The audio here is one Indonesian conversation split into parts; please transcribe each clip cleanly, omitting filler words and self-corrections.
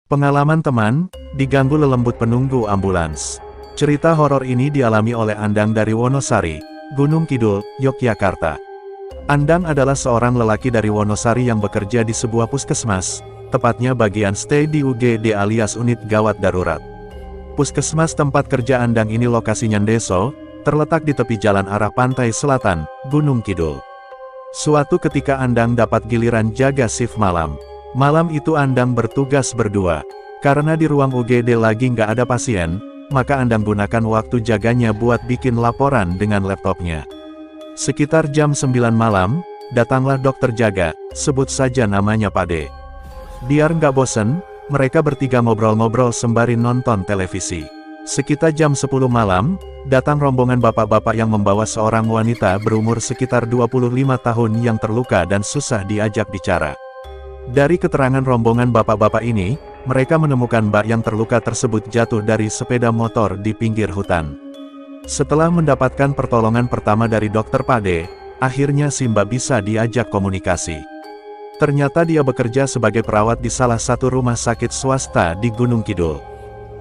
Pengalaman teman, diganggu lelembut penunggu ambulans. Cerita horor ini dialami oleh Andang dari Wonosari, Gunung Kidul, Yogyakarta. Andang adalah seorang lelaki dari Wonosari yang bekerja di sebuah puskesmas, tepatnya bagian stay di UGD alias unit gawat darurat. Puskesmas tempat kerja Andang ini lokasinya Ndeso, terletak di tepi jalan arah pantai selatan, Gunung Kidul. Suatu ketika Andang dapat giliran jaga shift malam. Malam itu Andang bertugas berdua. Karena di ruang UGD lagi nggak ada pasien, maka Andang gunakan waktu jaganya buat bikin laporan dengan laptopnya. Sekitar jam 9 malam, datanglah dokter jaga, sebut saja namanya Pak D. Biar nggak bosen, mereka bertiga ngobrol-ngobrol sembari nonton televisi. Sekitar jam 10 malam, datang rombongan bapak-bapak yang membawa seorang wanita berumur sekitar 25 tahun yang terluka dan susah diajak bicara. Dari keterangan rombongan bapak-bapak ini, mereka menemukan mbak yang terluka tersebut jatuh dari sepeda motor di pinggir hutan. Setelah mendapatkan pertolongan pertama dari dokter Pade, akhirnya si mbak bisa diajak komunikasi. Ternyata dia bekerja sebagai perawat di salah satu rumah sakit swasta di Gunung Kidul.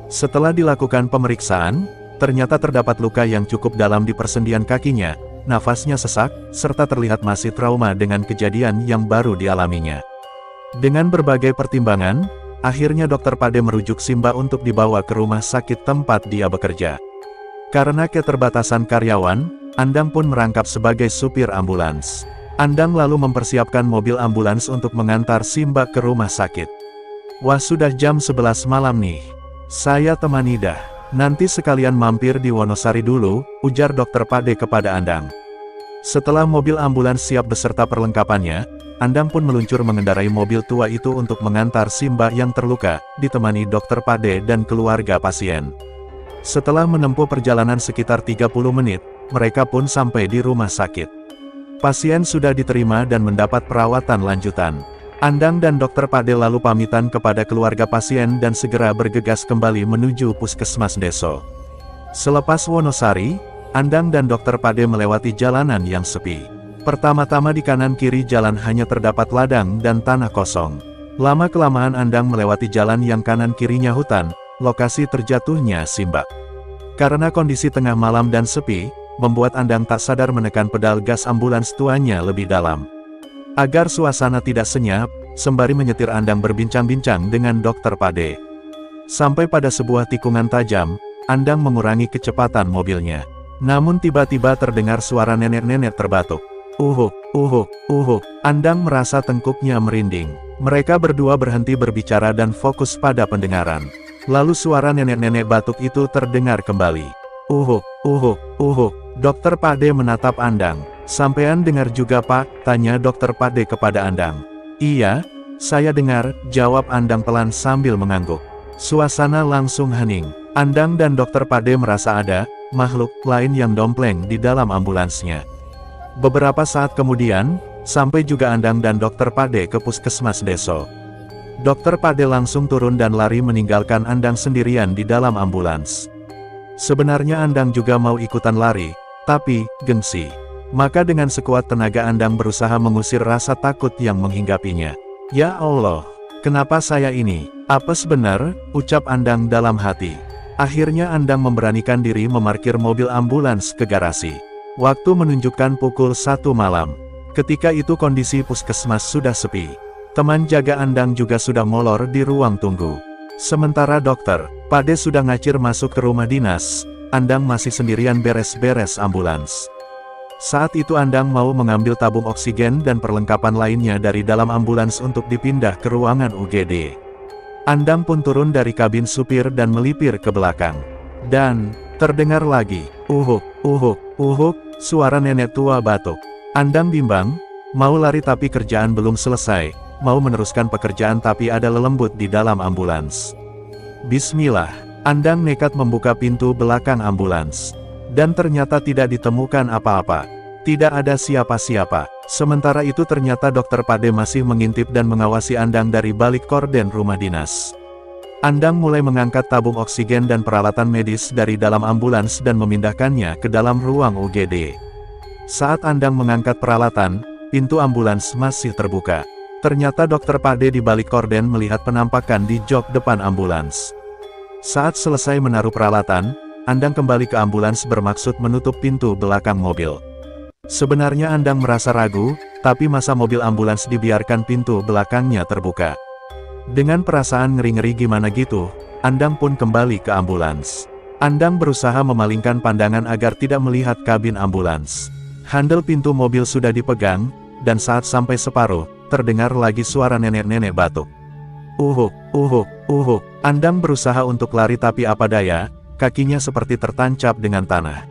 Setelah dilakukan pemeriksaan, ternyata terdapat luka yang cukup dalam di persendian kakinya, nafasnya sesak, serta terlihat masih trauma dengan kejadian yang baru dialaminya. Dengan berbagai pertimbangan, akhirnya dokter Pade merujuk Simba untuk dibawa ke rumah sakit tempat dia bekerja. Karena keterbatasan karyawan, Andang pun merangkap sebagai supir ambulans. Andang lalu mempersiapkan mobil ambulans untuk mengantar Simba ke rumah sakit. Wah, sudah jam 11 malam nih. Saya temani dah. Nanti sekalian mampir di Wonosari dulu, ujar dokter Pade kepada Andang. Setelah mobil ambulans siap beserta perlengkapannya, Andang pun meluncur mengendarai mobil tua itu untuk mengantar Simba yang terluka, ditemani dokter Pade dan keluarga pasien. Setelah menempuh perjalanan sekitar 30 menit, mereka pun sampai di rumah sakit. Pasien sudah diterima dan mendapat perawatan lanjutan. Andang dan dokter Pade lalu pamitan kepada keluarga pasien dan segera bergegas kembali menuju puskesmas Ndeso. Selepas Wonosari, Andang dan dokter Pade melewati jalanan yang sepi. Pertama-tama di kanan kiri jalan hanya terdapat ladang dan tanah kosong. Lama-kelamaan Andang melewati jalan yang kanan kirinya hutan, lokasi terjatuhnya Simba. Karena kondisi tengah malam dan sepi, membuat Andang tak sadar menekan pedal gas ambulans tuanya lebih dalam. Agar suasana tidak senyap, sembari menyetir Andang berbincang-bincang dengan dokter Pade. Sampai pada sebuah tikungan tajam, Andang mengurangi kecepatan mobilnya. Namun tiba-tiba terdengar suara nenek-nenek terbatuk. Uhuk, uhuk, uhuk. Andang merasa tengkuknya merinding. Mereka berdua berhenti berbicara dan fokus pada pendengaran. Lalu suara nenek-nenek batuk itu terdengar kembali. Uhuk, uhuk, uhuk. Dokter Pade menatap Andang. Sampean dengar juga Pak? Tanya dokter Pade kepada Andang. Iya, saya dengar, jawab Andang pelan sambil mengangguk. Suasana langsung hening. Andang dan dokter Pade merasa ada makhluk lain yang dompleng di dalam ambulansnya. Beberapa saat kemudian, sampai juga Andang dan dokter Pade ke puskesmas Ndeso. Dokter Pade langsung turun dan lari meninggalkan Andang sendirian di dalam ambulans. Sebenarnya Andang juga mau ikutan lari, tapi gengsi. Maka dengan sekuat tenaga Andang berusaha mengusir rasa takut yang menghinggapinya. Ya Allah, kenapa saya ini? Apes benar, ucap Andang dalam hati. Akhirnya Andang memberanikan diri memarkir mobil ambulans ke garasi. Waktu menunjukkan pukul 1 malam. Ketika itu kondisi puskesmas sudah sepi. Teman jaga Andang juga sudah molor di ruang tunggu. Sementara dokter Pade sudah ngacir masuk ke rumah dinas, Andang masih sendirian beres-beres ambulans. Saat itu Andang mau mengambil tabung oksigen dan perlengkapan lainnya dari dalam ambulans untuk dipindah ke ruangan UGD. Andang pun turun dari kabin supir dan melipir ke belakang. Dan terdengar lagi, uhuk, uhuk, uhuk, suara nenek tua batuk. Andang bimbang, mau lari tapi kerjaan belum selesai, mau meneruskan pekerjaan tapi ada lelembut di dalam ambulans. Bismillah, Andang nekat membuka pintu belakang ambulans. Dan ternyata tidak ditemukan apa-apa. Tidak ada siapa-siapa. Sementara itu ternyata dokter Pade masih mengintip dan mengawasi Andang dari balik korden rumah dinas. Andang mulai mengangkat tabung oksigen dan peralatan medis dari dalam ambulans dan memindahkannya ke dalam ruang UGD. Saat Andang mengangkat peralatan, pintu ambulans masih terbuka. Ternyata dokter Pade di balik korden melihat penampakan di jok depan ambulans. Saat selesai menaruh peralatan, Andang kembali ke ambulans bermaksud menutup pintu belakang mobil. Sebenarnya Andang merasa ragu, tapi masa mobil ambulans dibiarkan pintu belakangnya terbuka. Dengan perasaan ngeri-ngeri gimana gitu, Andang pun kembali ke ambulans. Andang berusaha memalingkan pandangan agar tidak melihat kabin ambulans. Handle pintu mobil sudah dipegang, dan saat sampai separuh, terdengar lagi suara nenek-nenek batuk. Uhuk, uhuk, uhuk. Andang berusaha untuk lari tapi apa daya, kakinya seperti tertancap dengan tanah.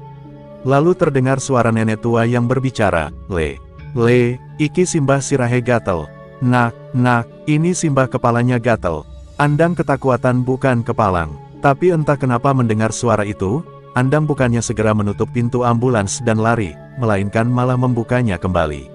Lalu terdengar suara nenek tua yang berbicara, Le, iki simbah sirahe gatel. Nak, ini simbah kepalanya gatel. Andang ketakutan bukan kepalang. Tapi entah kenapa mendengar suara itu, Andang bukannya segera menutup pintu ambulans dan lari, melainkan malah membukanya kembali.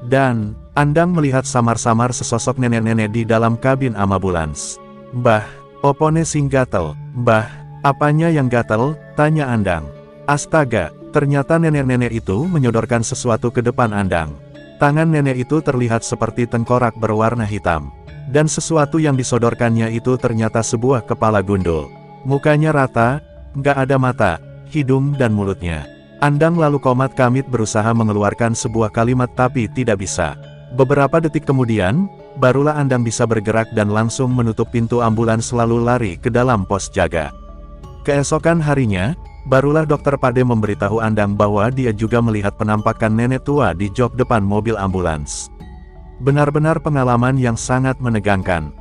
Dan, Andang melihat samar-samar sesosok nenek-nenek di dalam kabin ambulans. Mbah, opone sing gatel. Mbah, apanya yang gatel? Tanya Andang. Astaga, ternyata nenek-nenek itu menyodorkan sesuatu ke depan Andang. Tangan nenek itu terlihat seperti tengkorak berwarna hitam. Dan sesuatu yang disodorkannya itu ternyata sebuah kepala gundul. Mukanya rata, nggak ada mata, hidung dan mulutnya. Andang lalu komat kamit berusaha mengeluarkan sebuah kalimat tapi tidak bisa. Beberapa detik kemudian, barulah Andang bisa bergerak dan langsung menutup pintu ambulans lalu lari ke dalam pos jaga. Keesokan harinya, barulah dokter Pade memberitahu Andang bahwa dia juga melihat penampakan nenek tua di jok depan mobil ambulans. Benar-benar pengalaman yang sangat menegangkan.